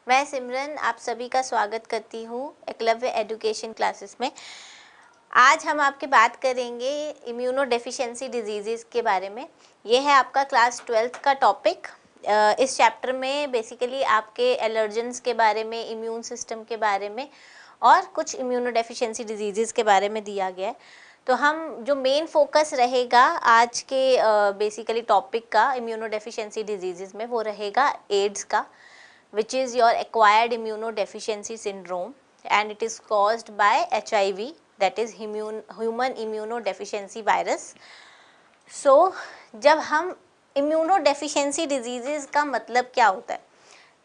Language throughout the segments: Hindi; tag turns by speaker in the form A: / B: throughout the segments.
A: मैं सिमरन आप सभी का स्वागत करती हूँ एकलव्य एजुकेशन क्लासेस में। आज हम आपके बात करेंगे इम्यूनो डेफिशिएंसी डिजीज़ के बारे में। ये है आपका क्लास 12th का टॉपिक। इस चैप्टर में बेसिकली आपके एलर्जेंस के बारे में, इम्यून सिस्टम के बारे में और कुछ इम्यूनो डेफिशिएंसी डिजीज़ के बारे में दिया गया है। तो हम जो मेन फोकस रहेगा आज के बेसिकली टॉपिक का इम्यूनो डेफिशिएंसी डिजीज़ में, वो रहेगा एड्स का, which is your acquired immunodeficiency syndrome and it is caused by HIV, that is human immunodeficiency virus. So जब हम immunodeficiency diseases का मतलब क्या होता है,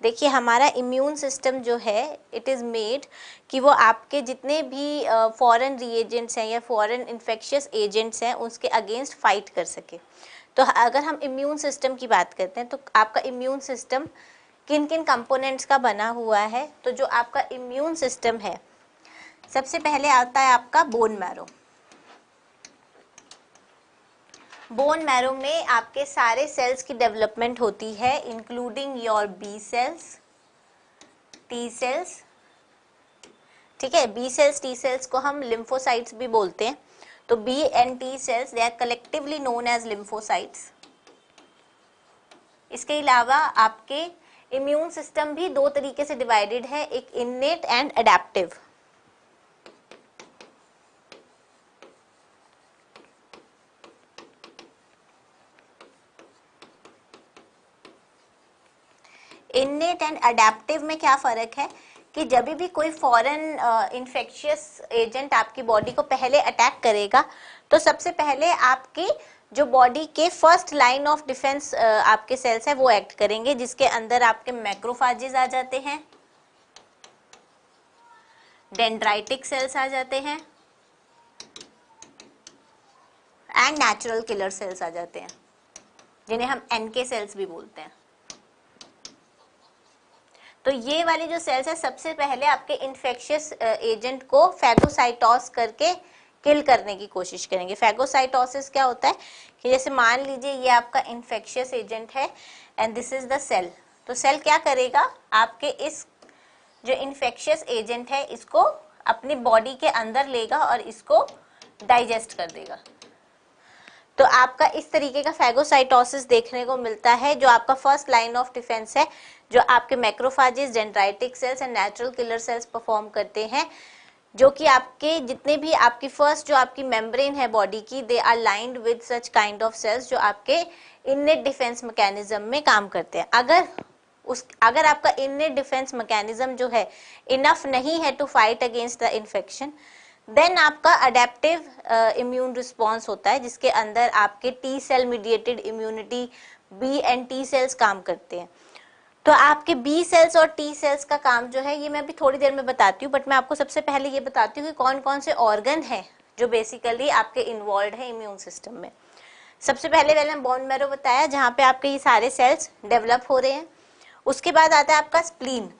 A: देखिए हमारा इम्यून सिस्टम जो है इट इज़ मेड कि वो आपके जितने भी फॉरेन रिएजेंट्स हैं या फॉरेन इन्फेक्शियस एजेंट्स हैं उसके अगेंस्ट फाइट कर सके। तो अगर हम इम्यून सिस्टम की बात करते हैं तो आपका इम्यून सिस्टम किन किन कंपोनेंट्स का बना हुआ है। तो जो आपका इम्यून सिस्टम है, सबसे पहले आता है आपका बोन मैरो। बोन मैरो में आपके सारे सेल्स की डेवलपमेंट होती है, including your B cells, T cells. ठीक है, बी सेल्स टी सेल्स को हम लिम्फोसाइट्स भी बोलते हैं। तो B and T cells they are collectively known as lymphocytes. इसके अलावा आपके इम्यून सिस्टम भी दो तरीके से डिवाइडेड है, एक innate and adaptive. Innate and adaptive में क्या फर्क है कि जब भी कोई फॉरेन इन्फेक्शियस एजेंट आपकी बॉडी को पहले अटैक करेगा तो सबसे पहले आपकी जो बॉडी के फर्स्ट लाइन ऑफ डिफेंस आपके सेल्स है वो एक्ट करेंगे, जिसके अंदर आपके मैक्रोफाजेस आ जाते हैं, डेंड्राइटिक सेल्स आ जाते हैं एंड नेचुरल किलर सेल्स आ जाते हैं, जिन्हें हम एनके सेल्स भी बोलते हैं। तो ये वाले जो सेल्स है सबसे पहले आपके इन्फेक्शियस एजेंट को फैगोसाइटोस करके किल करने की कोशिश करेंगे। फैगोसाइटोसिस क्या होता है कि जैसे मान लीजिए ये आपका इन्फेक्शियस एजेंट है and this is the cell. तो सेल क्या करेगा, आपके इस जो इन्फेक्शियस एजेंट है इसको अपनी बॉडी के अंदर लेगा और इसको डाइजेस्ट कर देगा। तो आपका इस तरीके का फैगोसाइटोसिस देखने को मिलता है। जो आपका फर्स्ट लाइन ऑफ डिफेंस है, जो आपके macrophages, dendritic cells and natural killer cells perform करते हैं, जो कि आपके जितने भी आपकी फर्स्ट जो आपकी मेम्ब्रेन है बॉडी की, they are lined with such kind of cells जो आपके इननेट डिफेंस मैकेनिज्म में काम करते हैं। अगर आपका इननेट डिफेंस मैकेनिज्म जो है इनफ नहीं है to fight against the infection, then आपका अडेप्टिव इम्यून रिस्पॉन्स होता है, जिसके अंदर आपके T cell mediated immunity, B and T sales काम करते हैं। तो आपके बी सेल्स और टी सेल्स का काम जो है ये मैं अभी थोड़ी देर में बताती हूँ, बट मैं आपको सबसे पहले ये बताती हूँ कि कौन कौन से ऑर्गन हैं जो बेसिकली आपके इन्वॉल्व है इम्यून सिस्टम में। सबसे पहले मैंने बोन मैरो बताया, जहाँ पे आपके ये सारे सेल्स डेवलप हो रहे हैं। उसके बाद आता है आपका स्प्लीन।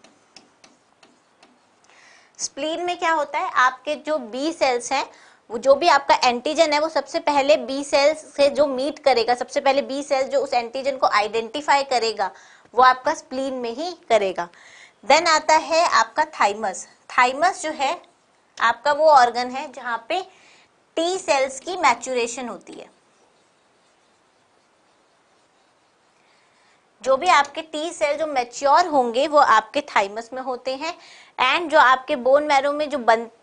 A: स्प्लीन में क्या होता है, आपके जो बी सेल्स हैं, वो जो भी आपका एंटीजन है वो सबसे पहले बी सेल्स से जो मीट करेगा, सबसे पहले बी सेल्स जो उस एंटीजन को आइडेंटिफाई करेगा वो आपका स्प्लीन में ही करेगा। देन आता है आपका थाइमस। थाइमस जो है आपका वो ऑर्गन है जहां पे टी सेल्स की मैच्योरेशन होती है। जो भी आपके टी सेल जो मैच्योर होंगे वो आपके थाइमस में होते हैं। एंड जो आपके बोन मैरो में जो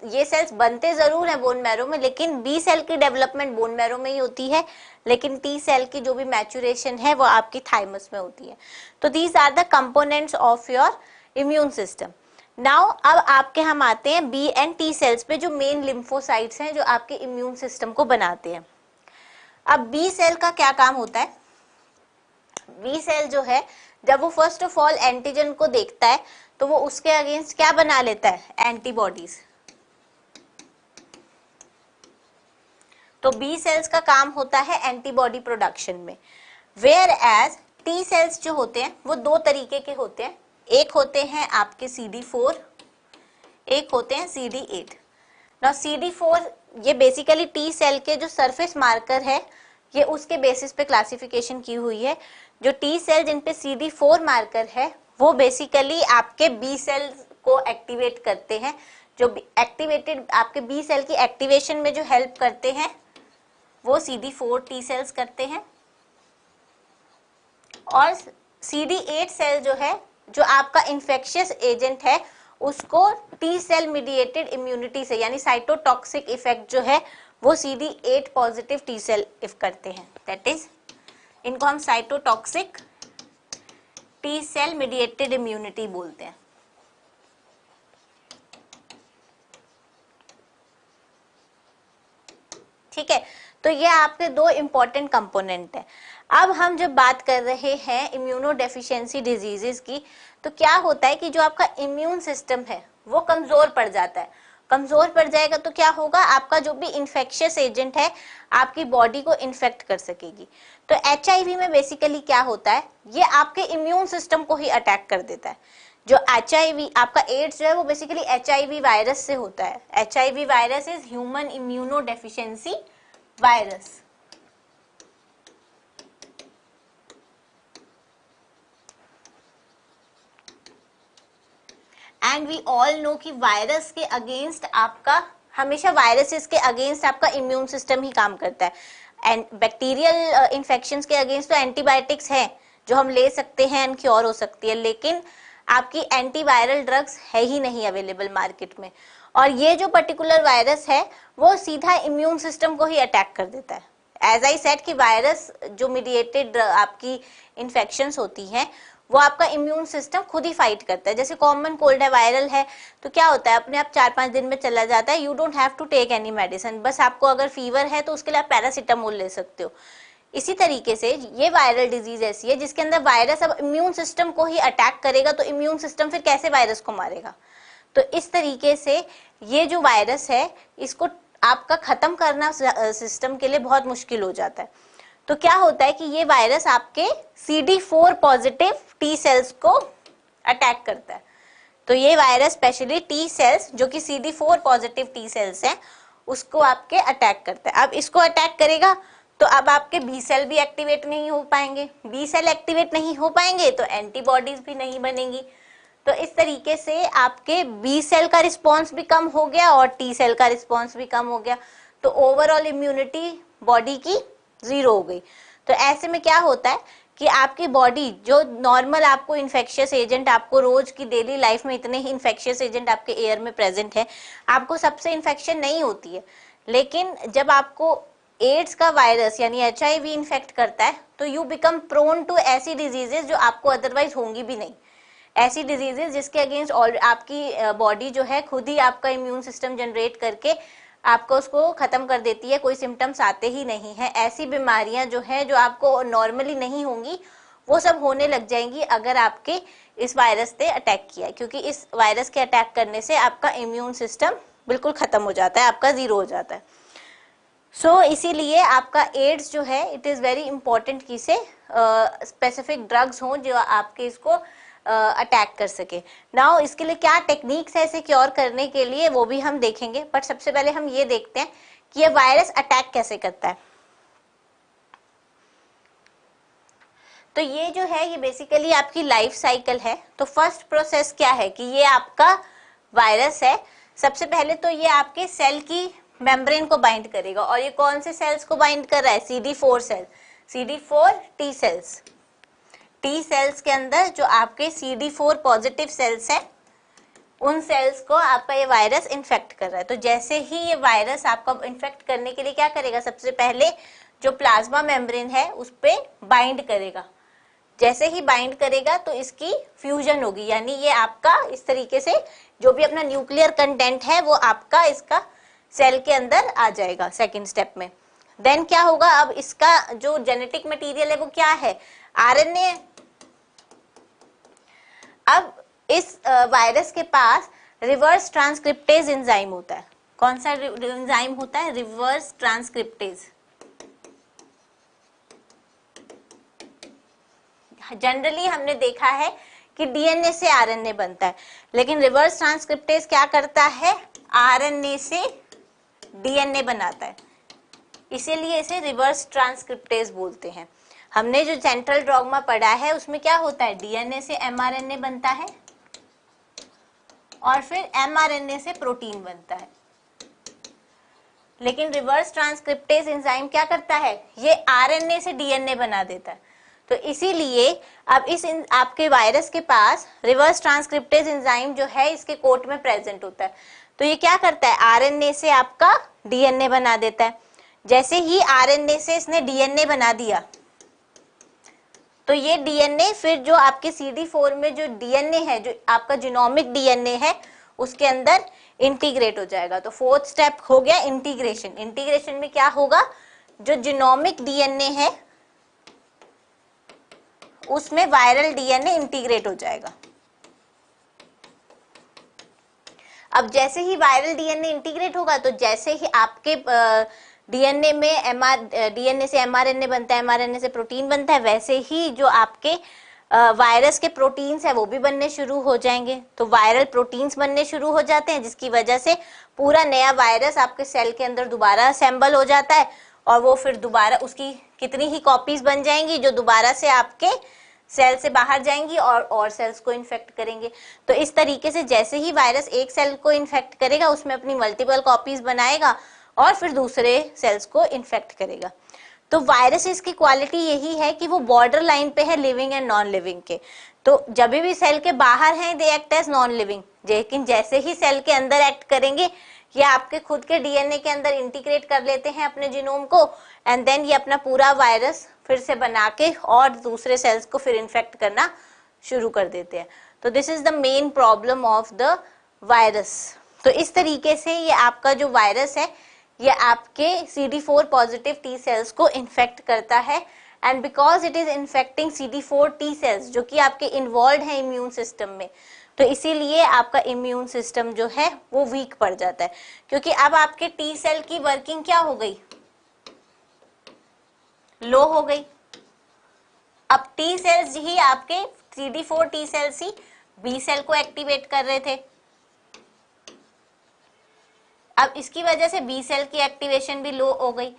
A: ये सेल्स बनते जरूर हैं बोन मैरो में, लेकिन बी सेल की डेवलपमेंट बोन मैरो में ही होती है, लेकिन टी सेल की जो भी मैच्योरेशन है वो आपकी थाइमस में होती है। तो these are the components of your immune system. Now अब आपके हम आते हैं बी एंड टी सेल्स पे, जो मेन लिम्फोसाइट्स हैं जो आपके इम्यून सिस्टम को बनाते हैं। अब बी सेल का क्या काम होता है, बी सेल जो है जब वो फर्स्ट ऑफ ऑल एंटीजन को देखता है तो वो उसके अगेंस्ट क्या बना लेता है, एंटीबॉडीज। तो बी सेल्स का काम होता है एंटीबॉडी प्रोडक्शन में। वेयर एज टी सेल्स जो होते हैं वो दो तरीके के होते हैं, एक होते हैं आपके CD4, एक होते हैं CD8। नाउ CD4 ये बेसिकली टी सेल के जो सरफेस मार्कर है ये उसके बेसिस पे क्लासिफिकेशन की हुई है। जो टी सेल जिन पे CD4 मार्कर है वो बेसिकली आपके बी सेल को एक्टिवेट करते हैं। जो एक्टिवेटेड आपके बी सेल की एक्टिवेशन में जो हेल्प करते हैं वो CD4 टी सेल्स करते हैं। और CD8 सेल जो है, जो आपका इन्फेक्शियस एजेंट है, उसको टी सेल मीडिएटेड इम्यूनिटी से यानी साइटोटॉक्सिक इफेक्ट जो है वो CD8 positive T cell if करते हैं। दैट इज, इनको हम cytotoxic T cell mediated immunity बोलते हैं। ठीक है, तो ये आपके दो इंपॉर्टेंट कंपोनेंट है। अब हम जब बात कर रहे हैं इम्यूनो डेफिशिएंसी डिजीजेस की, तो क्या होता है कि जो आपका इम्यून सिस्टम है वो कमजोर पड़ जाता है। कमजोर पड़ जाएगा तो क्या होगा, आपका जो भी इन्फेक्शियस एजेंट है आपकी बॉडी को इन्फेक्ट कर सकेगी। तो HIV में बेसिकली क्या होता है, ये आपके इम्यून सिस्टम को ही अटैक कर देता है। जो HIV आपका एड्स जो है वो बेसिकली HIV वायरस से होता है। HIV virus is human immunodeficiency virus. And we all know कि वायरस के अगेंस्ट आपका हमेशा वायरसेस के अगेंस्ट आपका इम्यून सिस्टम ही काम करता है। एंड बैक्टीरियल इन्फेक्शंस के अगेंस्ट तो एंटीबायोटिक्स हैं जो हम ले सकते हैं एंड क्योर हो सकती है, लेकिन आपकी एंटीवायरल ड्रग्स है ही नहीं अवेलेबल मार्केट में। और ये जो पर्टिकुलर वायरस है वो सीधा इम्यून सिस्टम को ही अटैक कर देता है। एज आई सेड कि वायरस जो मीडिएटेड आपकी इन्फेक्शंस होती हैं वो आपका इम्यून सिस्टम खुद ही फाइट करता है। जैसे कॉमन कोल्ड है, वायरल है, तो क्या होता है अपने आप 4-5 दिन में चला जाता है। You don't have to take any medicine, बस आपको अगर फीवर है तो उसके लिए आप पैरासीटामोल ले सकते हो। इसी तरीके से ये वायरल डिजीज ऐसी है जिसके अंदर वायरस अब इम्यून सिस्टम को ही अटैक करेगा, तो इम्यून सिस्टम फिर कैसे वायरस को मारेगा। तो इस तरीके से ये जो वायरस है इसको आपका खत्म करना सिस्टम के लिए बहुत मुश्किल हो जाता है। तो क्या होता है कि ये वायरस आपके CD4 पॉजिटिव टी सेल्स को अटैक करता है। तो ये वायरस स्पेशली टी सेल्स जो कि CD4 पॉजिटिव टी सेल्स हैं उसको आपके अटैक करता है। अब इसको अटैक करेगा तो अब आपके बी सेल भी एक्टिवेट नहीं हो पाएंगे। बी सेल एक्टिवेट नहीं हो पाएंगे तो एंटीबॉडीज भी नहीं बनेंगी। तो इस तरीके से आपके बी सेल का रिस्पॉन्स भी कम हो गया और टी सेल का रिस्पॉन्स भी कम हो गया। तो ओवरऑल इम्यूनिटी बॉडी की 0 हो गई। तो ऐसे में क्या होता है कि आपकी बॉडी जो नॉर्मल आपको इन्फेक्शियस एजेंट, आपको रोज की डेली लाइफ में इतने ही इन्फेक्शियस एजेंट आपके एयर में प्रेजेंट है, आपको सबसे इन्फेक्शन नहीं होती है। लेकिन जब आपको एड्स का वायरस यानी HIV इन्फेक्ट करता है तो यू बिकम प्रोन टू ऐसी डिजीजेस जो आपको अदरवाइज होंगी भी नहीं। ऐसी डिजीजेस जिसके अगेंस्ट आपकी बॉडी जो है खुद ही आपका इम्यून सिस्टम जनरेट करके आपको उसको खत्म कर देती है, कोई सिम्टम्स आते ही नहीं है। ऐसी बीमारियां जो है जो आपको नॉर्मली नहीं होंगी वो सब होने लग जाएंगी अगर आपके इस वायरस ने अटैक किया, क्योंकि इस वायरस के अटैक करने से आपका इम्यून सिस्टम बिल्कुल खत्म हो जाता है, आपका 0 हो जाता है। सो इसीलिए आपका एड्स जो है इट इज़ वेरी इंपॉर्टेंट कि से स्पेसिफिक ड्रग्स हों जो आपके इसको अटैक कर सके। नाउ इसके लिए क्या टेक्निक्स है इसे क्योर करने के लिए वो भी हम देखेंगे, बट सबसे पहले हम ये देखते हैं कि ये वायरस अटैक कैसे करता है। तो ये जो है ये बेसिकली आपकी लाइफ साइकिल है। तो फर्स्ट प्रोसेस क्या है कि ये आपका वायरस है। सबसे पहले तो ये आपके सेल की मेम्ब्रेन को बाइंड करेगा, और ये कौन से सेल्स को बाइंड कर रहा है, CD4 cell, CD4 T cells. T cells के अंदर जो आपके CD4 पॉजिटिव सेल्स हैं उन सेल्स को आपका ये वायरस इन्फेक्ट कर रहा है। तो जैसे ही ये वायरस आपका इन्फेक्ट करने के लिए क्या करेगा, सबसे पहले जो प्लाज्मा मेम्ब्रेन है उस पे बाइंड करेगा। जैसे ही बाइंड करेगा तो इसकी फ्यूजन होगी, यानी ये आपका इस तरीके से जो भी अपना न्यूक्लियर कंटेंट है वो आपका इसका सेल के अंदर आ जाएगा सेकेंड स्टेप में। देन क्या होगा, अब इसका जो जेनेटिक मटेरियल है वो क्या है, RNA। अब इस वायरस के पास रिवर्स ट्रांसक्रिप्टेज एंजाइम होता है। कौन सा एंजाइम होता है, रिवर्स ट्रांसक्रिप्टेज। जनरली हमने देखा है कि DNA से RNA बनता है, लेकिन रिवर्स ट्रांसक्रिप्टेज क्या करता है, RNA से DNA बनाता है। इसीलिए इसे रिवर्स ट्रांसक्रिप्टेज बोलते हैं। हमने जो सेंट्रल डॉग्मा पढ़ा है उसमें क्या होता है, डीएनए से एमआरएनए बनता है और फिर एमआरएनए से प्रोटीन बनता है। लेकिन रिवर्स ट्रांसक्रिप्टेज एंजाइम क्या करता है, ये आरएनए से डीएनए बना देता है। तो इसीलिए अब आपके वायरस के पास रिवर्स ट्रांसक्रिप्टेज एंजाइम जो है इसके कोट में प्रेजेंट होता है। तो ये क्या करता है, आरएनए से आपका डीएनए बना देता है। जैसे ही आरएनए से इसने डीएनए बना दिया तो ये डीएनए फिर जो आपके CD4 में जो डीएनए है, जो आपका जीनोमिक डीएनए है, उसके अंदर इंटीग्रेट हो जाएगा। तो फोर्थ स्टेप हो गया इंटीग्रेशन। इंटीग्रेशन में क्या होगा, जो जीनोमिक डीएनए है उसमें वायरल डीएनए इंटीग्रेट हो जाएगा। अब जैसे ही वायरल डीएनए इंटीग्रेट होगा तो जैसे ही आपके डीएनए में डीएनए से एमआरएनए बनता है, एमआरएनए से प्रोटीन बनता है, वैसे ही जो आपके वायरस के प्रोटीन्स है वो भी बनने शुरू हो जाएंगे। तो वायरल प्रोटीन्स बनने शुरू हो जाते हैं, जिसकी वजह से पूरा नया वायरस आपके सेल के अंदर दोबारा असेंबल हो जाता है और वो फिर दोबारा उसकी कितनी ही कॉपीज बन जाएंगी जो दोबारा से आपके सेल से बाहर जाएंगी और सेल्स को इन्फेक्ट करेंगे। तो इस तरीके से जैसे ही वायरस एक सेल को इन्फेक्ट करेगा उसमें अपनी मल्टीपल कॉपीज बनाएगा और फिर दूसरे सेल्स को इन्फेक्ट करेगा। तो वायरसेस की क्वालिटी यही है कि वो बॉर्डर लाइन पे है लिविंग एंड नॉन लिविंग के। तो जब भी सेल के बाहर हैं they act as non living, लेकिन जैसे ही सेल के अंदर एक्ट करेंगे ये आपके खुद के डीएनए के अंदर इंटीग्रेट कर लेते हैं अपने जीनोम को, एंड देन ये अपना पूरा वायरस फिर से बना के और दूसरे सेल्स को फिर इन्फेक्ट करना शुरू कर देते हैं। तो this is the main problem of the virus. तो इस तरीके से ये आपका जो वायरस है ये आपके CD4 पॉजिटिव टी सेल्स को इन्फेक्ट करता है, and because it is infecting CD4 T sales जो कि आपके इन्वॉल्व है इम्यून सिस्टम में, तो इसीलिए आपका इम्यून सिस्टम जो है वो वीक पड़ जाता है। क्योंकि अब आपके टी सेल की वर्किंग क्या हो गई, लो हो गई। अब टी सेल्स ही आपके CD4 टी सेल्स ही बी सेल को एक्टिवेट कर रहे थे। अब इसकी वजह से बी सेल की एक्टिवेशन भी लो हो गई।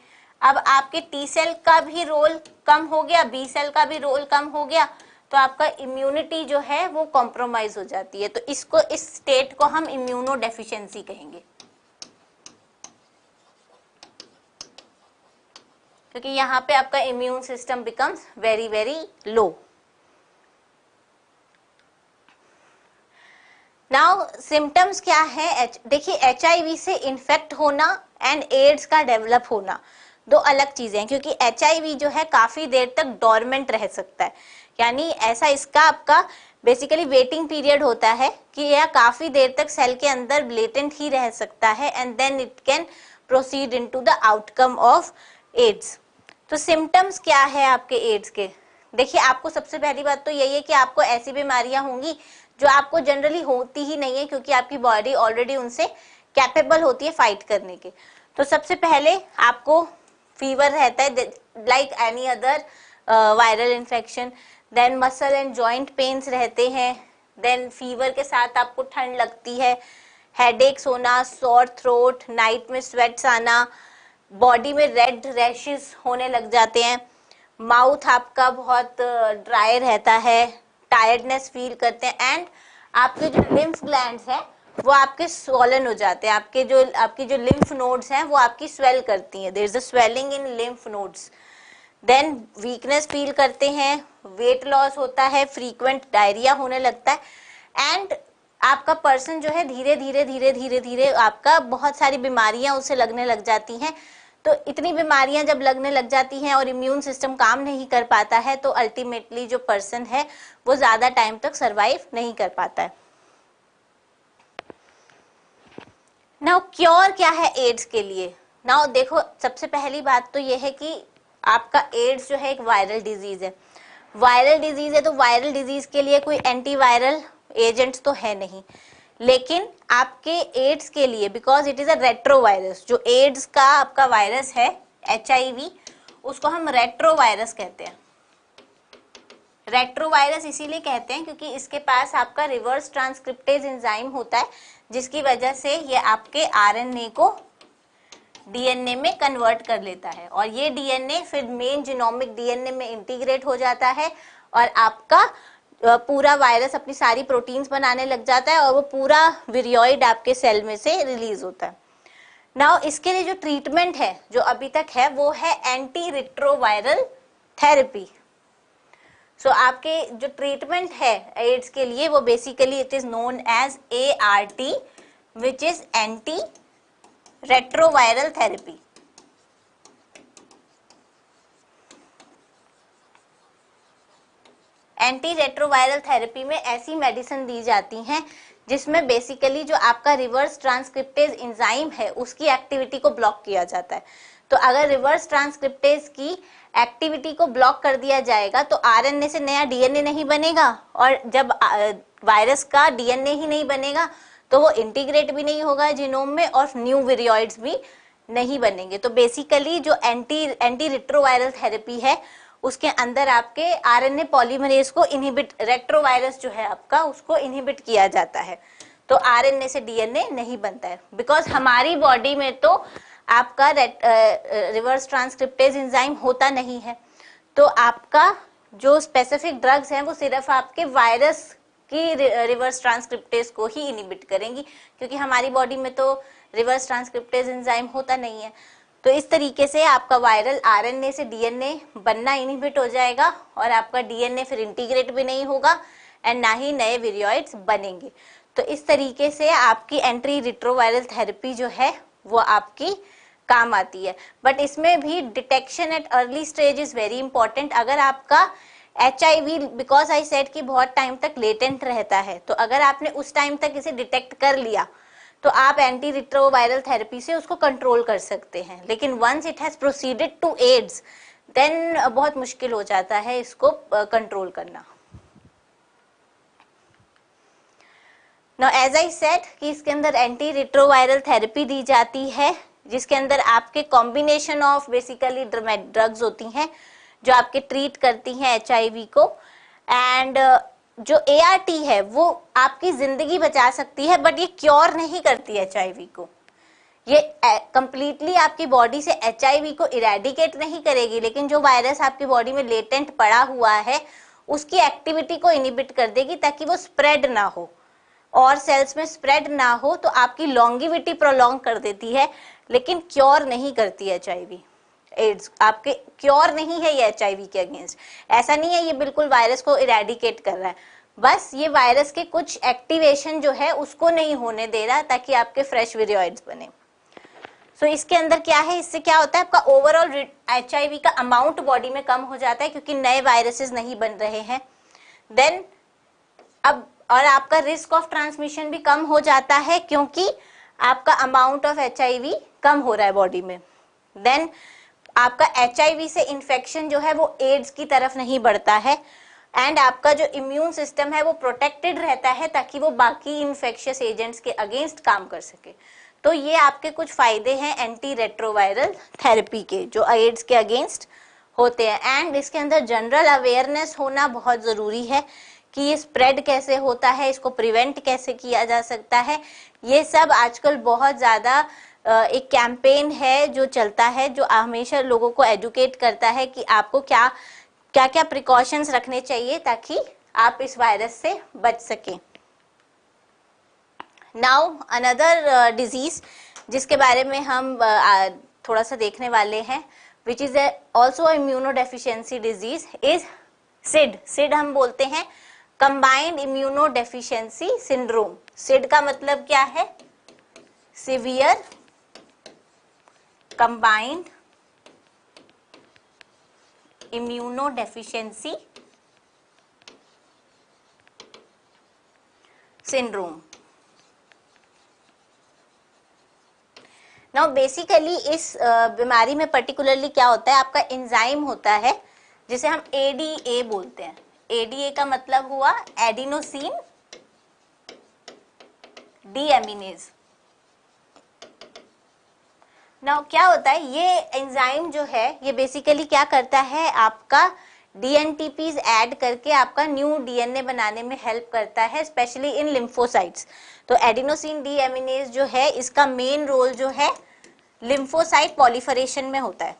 A: अब आपके टी सेल का भी रोल कम हो गया, बी सेल का भी रोल कम हो गया, तो आपका इम्यूनिटी जो है वो कॉम्प्रोमाइज हो जाती है। तो इस स्टेट को हम इम्यूनो डेफिशिएंसी कहेंगे, क्योंकि यहाँ पे आपका immune system becomes very very low. Now symptoms क्या है, देखिए HIV से इन्फेक्ट होना एंड एड्स का डेवलप होना दो अलग चीजें हैं, क्योंकि HIV जो है काफी देर तक डोरमेंट रह सकता है, यानी ऐसा इसका आपका बेसिकली वेटिंग पीरियड होता है कि यह काफी देर तक सेल के अंदर लेटेंट ही रह सकता है, and then it can proceed into the outcome of AIDS. तो सिम्टम्स क्या है आपके एड्स के, देखिए आपको सबसे पहली बात तो यही है कि आपको ऐसी बीमारियां होंगी जो आपको जनरली होती ही नहीं है, क्योंकि आपकी बॉडी ऑलरेडी उनसे कैपेबल होती है फाइट करने के। तो सबसे पहले आपको फीवर रहता है like any other viral infection, then muscle and joint pains रहते हैं, देन फीवर के साथ आपको ठंड लगती है, हेडेक्स होना, सोर थ्रोट, नाइट में स्वेट्स आना, बॉडी में रेड रैशेस होने लग जाते हैं, माउथ आपका बहुत ड्राई रहता है, टायर्डनेस फील करते हैं, एंड आपके जो लिम्फ ग्लैंड्स हैं वो आपके स्वॉलन हो जाते हैं, आपकी जो लिम्फ नोड्स हैं वो आपकी स्वेल करती हैं, there is a swelling in lymph nodes. Then weakness feel करते हैं, वेट लॉस होता है, फ्रीक्वेंट डायरिया होने लगता है, एंड आपका पर्सन जो है धीरे धीरे आपका बहुत सारी बीमारियां उसे लगने लग जाती हैं। तो इतनी बीमारियां जब लगने लग जाती हैं और इम्यून सिस्टम काम नहीं कर पाता है तो अल्टीमेटली जो पर्सन है वो ज्यादा टाइम तक सरवाइव नहीं कर पाता है। नाउ क्योर क्या है एड्स के लिए। नाउ देखो सबसे पहली बात तो ये है कि आपका एड्स जो है एक वायरल डिजीज है। वायरल डिजीज है तो वायरल डिजीज के लिए कोई एंटीवायरल एजेंट्स तो है नहीं, लेकिन आपके एड्स के लिए because it is a retrovirus, जो एड्स का आपका वायरस है HIV उसको हम रेट्रोवायरस कहते हैं। रेट्रोवायरस इसीलिए कहते हैं क्योंकि इसके पास आपका रिवर्स ट्रांसक्रिप्टेज एंजाइम होता है, जिसकी वजह से ये आपके RNA को डीएनए में कन्वर्ट कर लेता है और ये डीएनए फिर मेन जीनोमिक डीएनए में इंटीग्रेट हो जाता है और आपका पूरा वायरस अपनी सारी प्रोटीन्स बनाने लग जाता है और वो पूरा विरियोइड आपके सेल में से रिलीज होता है। नाउ इसके लिए जो ट्रीटमेंट है जो अभी तक है वो है एंटी रिट्रोवायरल थेरेपी। सो आपके जो ट्रीटमेंट है एड्स के लिए वो basically it is known as ART which is anti retroviral therapy. Anti retroviral therapy में ऐसी मेडिसिन दी जाती हैं जिसमें बेसिकली जो आपका रिवर्स ट्रांसक्रिप्टेज एंजाइम है उसकी एक्टिविटी को ब्लॉक किया जाता है। तो अगर रिवर्स ट्रांसक्रिप्टेज की एक्टिविटी को ब्लॉक कर दिया जाएगा तो आरएनए से नया डीएनए नहीं बनेगा और जब वायरस का डीएनए ही नहीं बनेगा तो वो इंटीग्रेट भी नहीं होगा जीनोम में और न्यू विरियोइड्स भी नहीं बनेंगे। तो बेसिकली जो एंटी रिट्रोवायरल थेरेपी है उसके अंदर आपके आरएनए पॉलीमरेज को इनहिबिट, रेट्रोवायरस जो है आपका उसको इनहिबिट किया जाता है तो आरएनए से डीएनए नहीं बनता है। बिकॉज हमारी बॉडी में तो आपका रिवर्स ट्रांसक्रिप्टेज एंजाइम होता नहीं है तो आपका जो स्पेसिफिक ड्रग्स हैं वो सिर्फ आपके वायरस की रिवर्स ट्रांसक्रिप्टेज को ही इनहिबिट करेंगी क्योंकि हमारी बॉडी में तो रिवर्स ट्रांसक्रिप्टेज एंजाइम होता नहीं है। तो इस तरीके से आपका वायरल आरएनए से डीएनए बनना इनहिबिट हो जाएगा और आपका डीएनए फिर इंटीग्रेट भी नहीं होगा एंड ना ही नए विरियोइड्स बनेंगे। तो इस तरीके से आपकी एंटी रिट्रोवायरल थेरेपी जो है वो आपकी काम आती है। बट इसमें भी detection at early stage is very important. अगर आपका HIV बिकॉज आई सेड कि बहुत टाइम तक लेटेंट रहता है तो अगर आपने उस टाइम तक इसे डिटेक्ट कर लिया तो आप एंटी रिट्रोवायरल थेरेपी से उसको कंट्रोल कर सकते हैं। लेकिन once it has proceeded to AIDS then बहुत मुश्किल हो जाता है इसको कंट्रोल करना। नाउ एज आई सेड कि इसके अंदर एंटी रिट्रोवायरल थेरेपी दी जाती है जिसके अंदर आपके कॉम्बिनेशन ऑफ बेसिकली ड्रग्स होती हैं जो आपके ट्रीट करती हैं HIV को एंड जो ART है वो आपकी जिंदगी बचा सकती है बट ये क्योर नहीं करती HIV को। ये कंप्लीटली आपकी बॉडी से HIV को इरेडिकेट नहीं करेगी लेकिन जो वायरस आपकी बॉडी में लेटेंट पड़ा हुआ है उसकी एक्टिविटी को इनहिबिट कर देगी ताकि वो स्प्रेड ना हो और सेल्स में स्प्रेड ना हो। तो आपकी लॉन्गिविटी प्रोलॉन्ग कर देती है लेकिन क्योर नहीं करती HIV। एड्स आपके क्योर नहीं है ये HIV के अगेंस्ट। ऐसा नहीं है ये बिल्कुल वायरस को इरेडिकेट कर रहा है, बस ये वायरस के कुछ एक्टिवेशन जो है उसको नहीं होने दे रहा ताकि आपके फ्रेश विरियोइड्स बने। सो इसके अंदर क्या है, इससे क्या होता है आपका ओवरऑल HIV का अमाउंट बॉडी में कम हो जाता है क्योंकि नए वायरसेस नहीं बन रहे हैं। देन अब और आपका रिस्क ऑफ ट्रांसमिशन भी कम हो जाता है क्योंकि आपका अमाउंट ऑफ HIV कम हो रहा है बॉडी में। देन आपका HIV से इन्फेक्शन जो है वो एड्स की तरफ नहीं बढ़ता है एंड आपका जो इम्यून सिस्टम है वो प्रोटेक्टेड रहता है ताकि वो बाकी इन्फेक्शियस एजेंट्स के अगेंस्ट काम कर सके। तो ये आपके कुछ फायदे हैं एंटी रेट्रोवायरल थेरेपी के जो एड्स के अगेंस्ट होते हैं। एंड इसके अंदर जनरल अवेयरनेस होना बहुत ज़रूरी है कि ये स्प्रेड कैसे होता है, इसको प्रिवेंट कैसे किया जा सकता है। ये सब आजकल बहुत ज़्यादा एक कैंपेन है जो चलता है जो हमेशा लोगों को एजुकेट करता है कि आपको क्या क्या प्रिकॉशंस रखने चाहिए ताकि आप इस वायरस से बच सकें। नाउ अनदर डिजीज जिसके बारे में हम थोड़ा सा देखने वाले हैं which is also immunodeficiency disease is SCID. SCID हम बोलते हैं कंबाइंड इम्यूनोडेफिशिएंसी सिंड्रोम। सिड का मतलब क्या है, severe combined immunodeficiency syndrome. Now basically इस बीमारी में पर्टिकुलरली क्या होता है, आपका एंजाइम होता है जिसे हम ADA बोलते हैं। ADA का मतलब हुआ एडिनोसिन डीएमिनेज। नाउ क्या होता है, ये एंजाइम जो है ये बेसिकली क्या करता है, आपका DNTPs ऐड करके आपका न्यू DNA बनाने में हेल्प करता है, स्पेशली इन लिम्फोसाइट्स। तो एडिनोसिन डीएमिनेज जो है इसका मेन रोल जो है लिम्फोसाइट पॉलीफरेशन में होता है।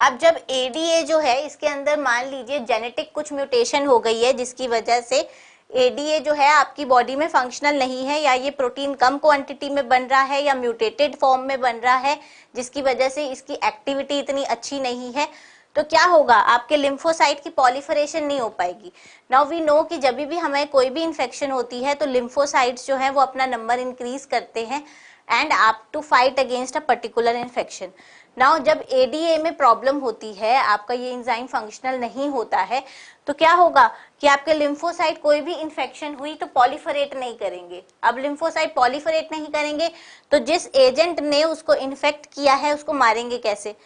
A: अब जब एडीए जो है इसके अंदर मान लीजिए जेनेटिक कुछ म्यूटेशन हो गई है जिसकी वजह से एडीए जो है आपकी बॉडी में फंक्शनल नहीं है, या ये प्रोटीन कम क्वांटिटी में बन रहा है या म्यूटेटेड फॉर्म में बन रहा है जिसकी वजह से इसकी एक्टिविटी इतनी अच्छी नहीं है, तो क्या होगा, आपके लिम्फोसाइट की पॉलीफरेशन नहीं हो पाएगी। नाउ वी नो कि जब भी हमें कोई भी इन्फेक्शन होती है तो लिम्फोसाइट्स जो है वो अपना नंबर इंक्रीज करते हैं एंड आप to fight against a particular infection. Now जब एडीए में प्रॉब्लम होती है, आपका ये एंजाइम फंक्शनल नहीं होता है, तो क्या होगा कि आपके लिम्फोसाइट कोई भी इन्फेक्शन हुई तो पॉलीफरेट नहीं करेंगे। अब लिम्फोसाइट पॉलीफरेट नहीं करेंगे तो जिस एजेंट ने उसको इन्फेक्ट किया है उसको मारेंगे कैसे,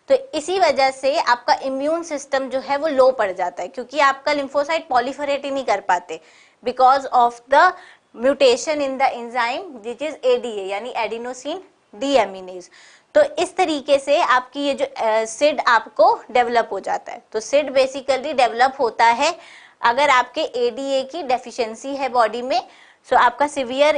A: तो इसी वजह से आपका इम्यून सिस्टम जो है वो लो पड़ जाता है, क्योंकि आपका लिम्फोसाइट पॉलीफरेट ही नहीं कर पाते because of the mutation in the enzyme which is ADA यानी एडिनोसिन डीएमिनेज। तो इस तरीके से आपकी ये जो सिड आपको डेवलप हो जाता है। तो सिड बेसिकली डेवलप होता है अगर आपके एडीए की डेफिशिएंसी है बॉडी में, सो आपका severe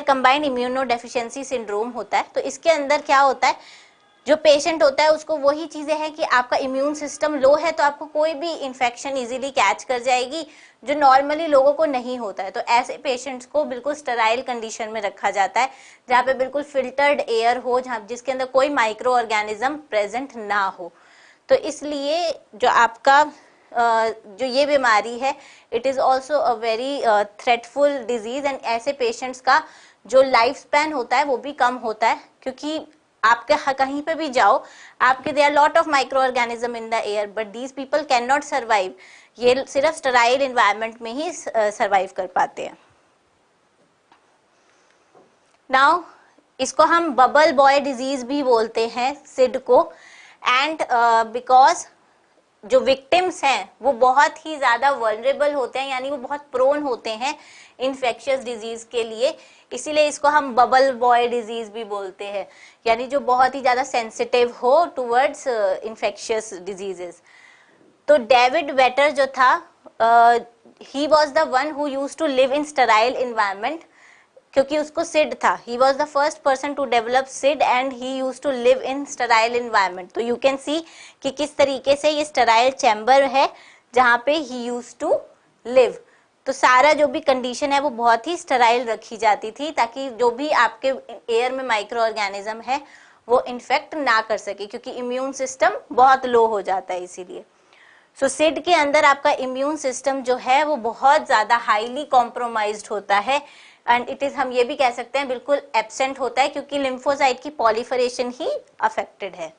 A: combined immuno deficiency syndrome होता है। तो इसके अंदर क्या होता है, जो पेशेंट होता है उसको वही चीजें हैं कि आपका इम्यून सिस्टम लो है तो आपको कोई भी इन्फेक्शन इजीली कैच कर जाएगी जो नॉर्मली लोगों को नहीं होता है। तो ऐसे पेशेंट्स को बिल्कुल स्टेराइल कंडीशन में रखा जाता है जहाँ पे बिल्कुल फिल्टर्ड एयर हो, जहाँ जिसके अंदर कोई माइक्रो ऑर्गेनिज्म प्रेजेंट ना हो। तो इसलिए जो आपका जो ये बीमारी है it is also a very threatful disease and ऐसे पेशेंट्स का जो लाइफ स्पैन होता है वो भी कम होता है, क्योंकि आपके कहीं पे भी जाओ आपके there lot of microorganism in the air but these people can not survive. ये सिर्फ स्टेराइल एनवायरनमेंट में ही सर्वाइव कर पाते हैं। नाउ इसको हम बबल बॉय डिजीज भी बोलते हैं सिड को, एंड बिकॉज जो विक्टिम्स हैं वो बहुत ही ज्यादा वल्नरेबल होते हैं, यानी वो बहुत प्रोन होते हैं इन्फेक्शियस डिजीज के लिए, इसीलिए इसको हम बबल बॉय डिजीज भी बोलते हैं, यानी जो बहुत ही ज्यादा सेंसिटिव हो टुवर्ड्स इन्फेक्शियस डिजीजेस। तो डेविड वेटर जो था, he was the one who used to live in sterile environment, क्योंकि उसको सिड था। He was the first person to develop SCID and he used to live in sterile environment. तो यू कैन सी कि किस तरीके से ये स्टेराइल चैम्बर है जहाँ पे ही यूज्ड टू लिव। तो सारा जो भी कंडीशन है वो बहुत ही स्टेराइल रखी जाती थी ताकि जो भी आपके एयर में माइक्रो ऑर्गेनिज्म है वो इन्फेक्ट ना कर सके, क्योंकि इम्यून सिस्टम बहुत लो हो जाता है इसीलिए। सो सिड के अंदर आपका इम्यून सिस्टम जो है वो बहुत ज्यादा हाईली कॉम्प्रोमाइज्ड होता है एंड इट इज, हम ये भी कह सकते हैं बिल्कुल एब्सेंट होता है, क्योंकि लिम्फोसाइट की पॉलीफरेशन ही अफेक्टेड है।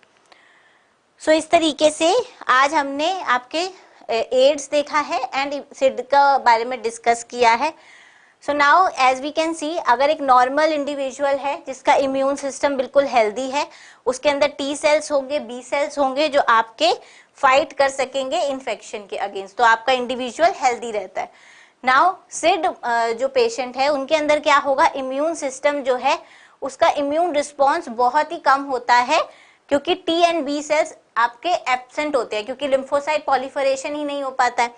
A: सो इस तरीके से आज हमने आपके एड्स देखा है एंड सिड का बारे में डिस्कस किया है। So now as we can see, अगर एक नॉर्मल इंडिविजुअल है जिसका इम्यून सिस्टम बिल्कुल हेल्दी है, उसके अंदर टी सेल्स होंगे, बी सेल्स होंगे जो आपके फाइट कर सकेंगे इन्फेक्शन के अगेंस्ट, तो आपका इंडिविजुअल हेल्दी रहता है। नाउ सिड जो पेशेंट है उनके अंदर क्या होगा, इम्यून सिस्टम जो है उसका इम्यून रिस्पॉन्स बहुत ही कम होता है, क्योंकि टी एंड बी सेल्स आपके एब्सेंट होते हैं, क्योंकि लिम्फोसाइट पॉलीफरेशन ही नहीं हो पाता है।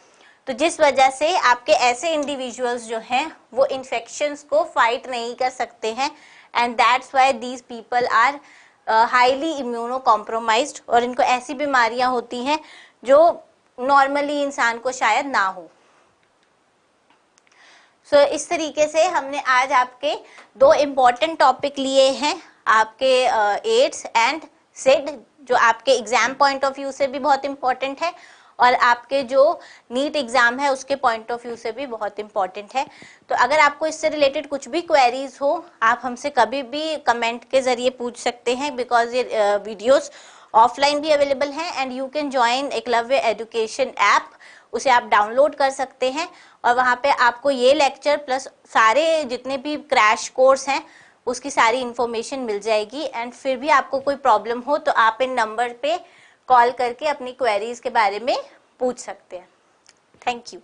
A: तो जिस वजह से आपके ऐसे इंडिविजुअल्स जो हैं वो इन्फेक्शंस को फाइट नहीं कर सकते हैं and that's why these people are highly immunocompromised, और इनको ऐसी बीमारियां होती हैं जो नॉर्मली इंसान को शायद ना हो। सो इस तरीके से हमने आज आपके दो इम्पॉर्टेंट टॉपिक लिए हैं, आपके एड्स एंड सिड, जो आपके एग्जाम पॉइंट ऑफ व्यू से भी बहुत इंपॉर्टेंट है और आपके जो नीट एग्जाम है उसके पॉइंट ऑफ व्यू से भी बहुत इंपॉर्टेंट है। तो अगर आपको इससे रिलेटेड कुछ भी क्वेरीज हो आप हमसे कभी भी कमेंट के जरिए पूछ सकते हैं, बिकॉज ये वीडियोस ऑफलाइन भी अवेलेबल हैं and you can join Eklavya education app, उसे आप डाउनलोड कर सकते हैं और वहाँ पे आपको ये लेक्चर प्लस सारे जितने भी क्रैश कोर्स हैं उसकी सारी इन्फॉर्मेशन मिल जाएगी। एंड फिर भी आपको कोई प्रॉब्लम हो तो आप इन नंबर पे कॉल करके अपनी क्वेरीज के बारे में पूछ सकते हैं। Thank you.